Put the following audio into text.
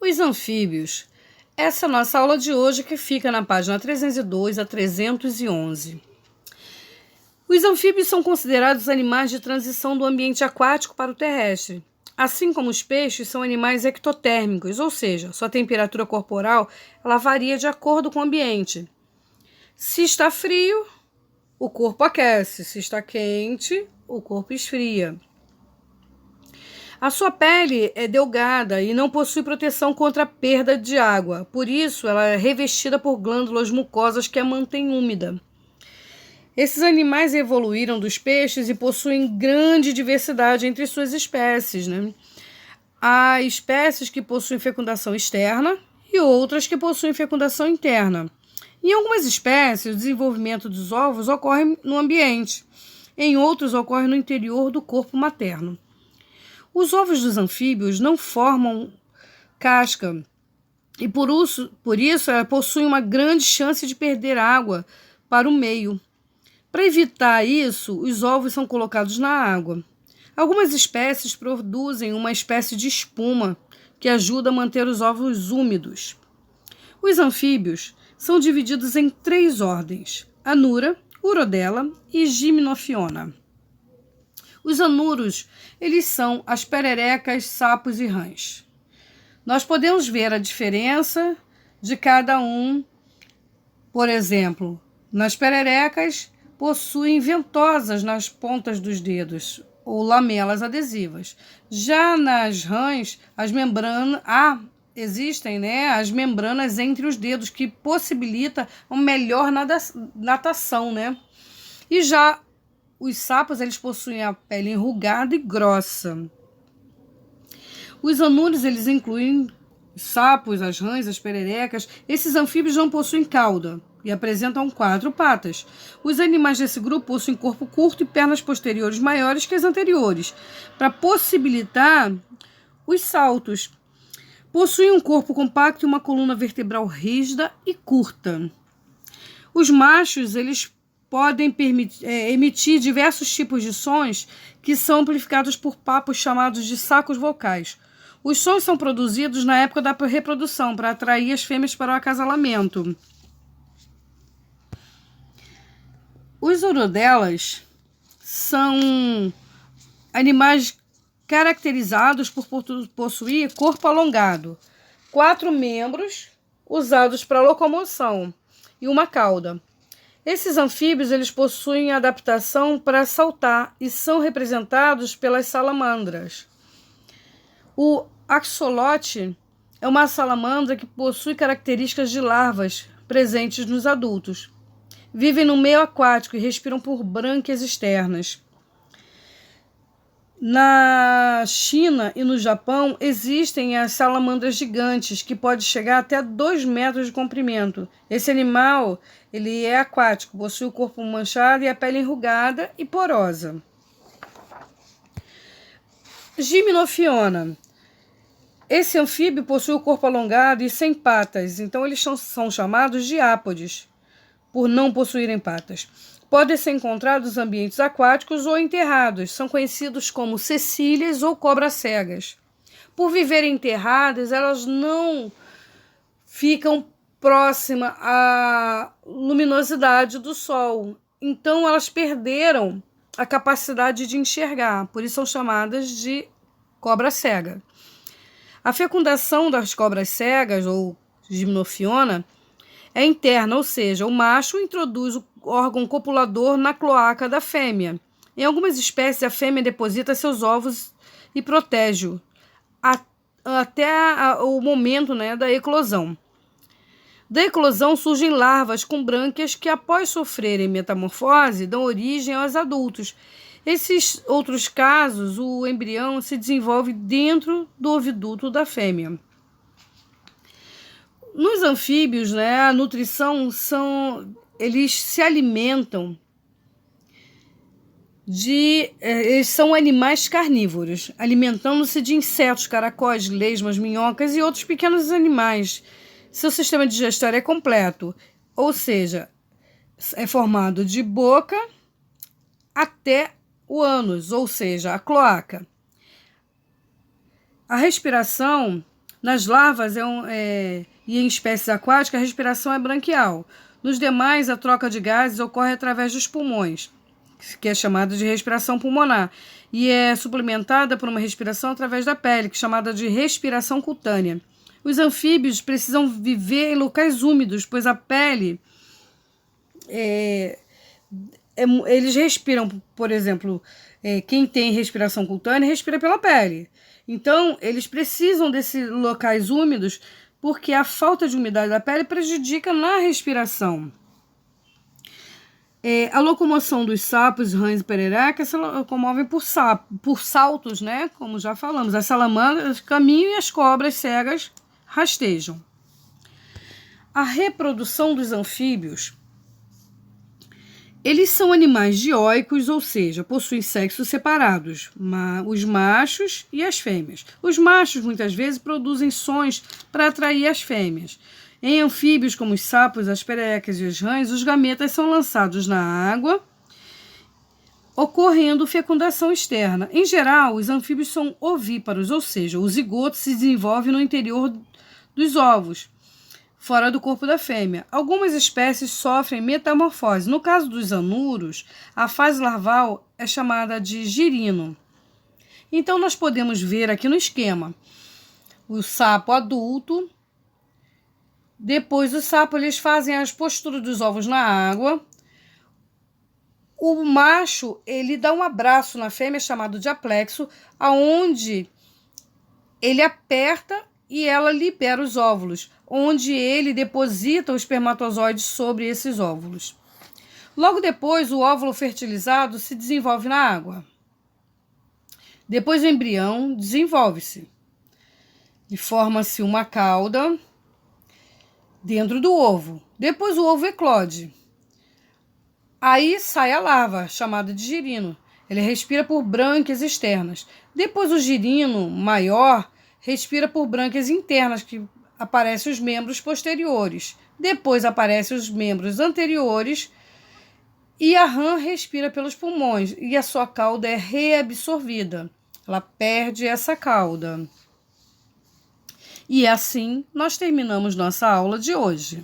Os anfíbios. Essa é a nossa aula de hoje, que fica na página 302 a 311. Os anfíbios são considerados animais de transição do ambiente aquático para o terrestre. Assim como os peixes, são animais ectotérmicos, ou seja, sua temperatura corporal ela varia de acordo com o ambiente. Se está frio, o corpo aquece. Se está quente, o corpo esfria. A sua pele é delgada e não possui proteção contra a perda de água. Por isso, ela é revestida por glândulas mucosas que a mantêm úmida. Esses animais evoluíram dos peixes e possuem grande diversidade entre suas espécies, né? Há espécies que possuem fecundação externa e outras que possuem fecundação interna. Em algumas espécies, o desenvolvimento dos ovos ocorre no ambiente. Em outros, ocorre no interior do corpo materno. Os ovos dos anfíbios não formam casca e por isso possuem uma grande chance de perder água para o meio. Para evitar isso, os ovos são colocados na água. Algumas espécies produzem uma espécie de espuma que ajuda a manter os ovos úmidos. Os anfíbios são divididos em 3 ordens: Anura, Urodela e Gimnofiona. Os anuros, eles são as pererecas, sapos e rãs. Nós podemos ver a diferença de cada um. Por exemplo, nas pererecas, possuem ventosas nas pontas dos dedos, ou lamelas adesivas. Já nas rãs, existem as membranas entre os dedos, que possibilita uma melhor natação, né? E já os sapos, eles possuem a pele enrugada e grossa. Os anuros, eles incluem os sapos, as rãs, as pererecas. Esses anfíbios não possuem cauda e apresentam 4 patas. Os animais desse grupo possuem corpo curto e pernas posteriores maiores que as anteriores, para possibilitar os saltos. Possuem um corpo compacto e uma coluna vertebral rígida e curta. Os machos, eles podem emitir diversos tipos de sons que são amplificados por papos chamados de sacos vocais. Os sons são produzidos na época da reprodução para atrair as fêmeas para o acasalamento. Os urodelas são animais caracterizados por possuir corpo alongado, 4 membros usados para locomoção e uma cauda. Esses anfíbios, eles possuem adaptação para saltar e são representados pelas salamandras. O axolote é uma salamandra que possui características de larvas presentes nos adultos. Vivem no meio aquático e respiram por brânquias externas. Na China e no Japão existem as salamandras gigantes, que podem chegar até 2 metros de comprimento. Esse animal ele é aquático, possui o corpo manchado e a pele enrugada e porosa. Gimnofiona. Esse anfíbio possui o corpo alongado e sem patas, então eles são chamados de ápodes, por não possuírem patas. Podem ser encontrados em ambientes aquáticos ou enterrados. São conhecidos como cecílias ou cobras cegas. Por viverem enterradas, elas não ficam próximas à luminosidade do sol. Então, elas perderam a capacidade de enxergar. Por isso, são chamadas de cobra cega. A fecundação das cobras cegas, ou gimnofiona, é interna, ou seja, o macho introduz o órgão copulador na cloaca da fêmea. Em algumas espécies, a fêmea deposita seus ovos e protege-o até o momento da eclosão. Da eclosão surgem larvas com brânquias que, após sofrerem metamorfose, dão origem aos adultos. Esses outros casos, o embrião se desenvolve dentro do oviduto da fêmea. Nos anfíbios, a nutrição eles se alimentam eles são animais carnívoros, alimentando-se de insetos, caracóis, lesmas, minhocas e outros pequenos animais. Seu sistema digestório é completo, ou seja, é formado de boca até o ânus, ou seja, a cloaca. A respiração Nas larvas e em espécies aquáticas, a respiração é branquial. Nos demais, a troca de gases ocorre através dos pulmões, que é chamada de respiração pulmonar, e é suplementada por uma respiração através da pele, que é chamada de respiração cutânea. Os anfíbios precisam viver em locais úmidos, pois a pele... eles respiram, por exemplo, quem tem respiração cutânea respira pela pele. Então, eles precisam desses locais úmidos porque a falta de umidade da pele prejudica na respiração. A locomoção dos sapos, rãs e pererecas se locomovem por saltos, né? Como já falamos. As salamandras caminham e as cobras cegas rastejam. A reprodução dos anfíbios, eles são animais dioicos, ou seja, possuem sexos separados, os machos e as fêmeas. Os machos, muitas vezes, produzem sons para atrair as fêmeas. Em anfíbios, como os sapos, as pererecas e os rãs, os gametas são lançados na água, ocorrendo fecundação externa. Em geral, os anfíbios são ovíparos, ou seja, o zigoto se desenvolve no interior dos ovos, fora do corpo da fêmea. Algumas espécies sofrem metamorfose. No caso dos anuros, a fase larval é chamada de girino. Então, nós podemos ver aqui no esquema o sapo adulto. Depois, o sapo, eles fazem as posturas dos ovos na água. O macho, ele dá um abraço na fêmea, chamado de aplexo, aonde ele aperta e ela libera os óvulos, onde ele deposita o espermatozoide sobre esses óvulos. Logo depois, o óvulo fertilizado se desenvolve na água. Depois, o embrião desenvolve-se e forma-se uma cauda dentro do ovo. Depois, o ovo eclode. Aí sai a larva, chamada de girino. Ele respira por brânquias externas. Depois, o girino maior respira por brânquias internas, que aparecem os membros posteriores. Depois aparecem os membros anteriores e a rã respira pelos pulmões e a sua cauda é reabsorvida. Ela perde essa cauda. E assim nós terminamos nossa aula de hoje.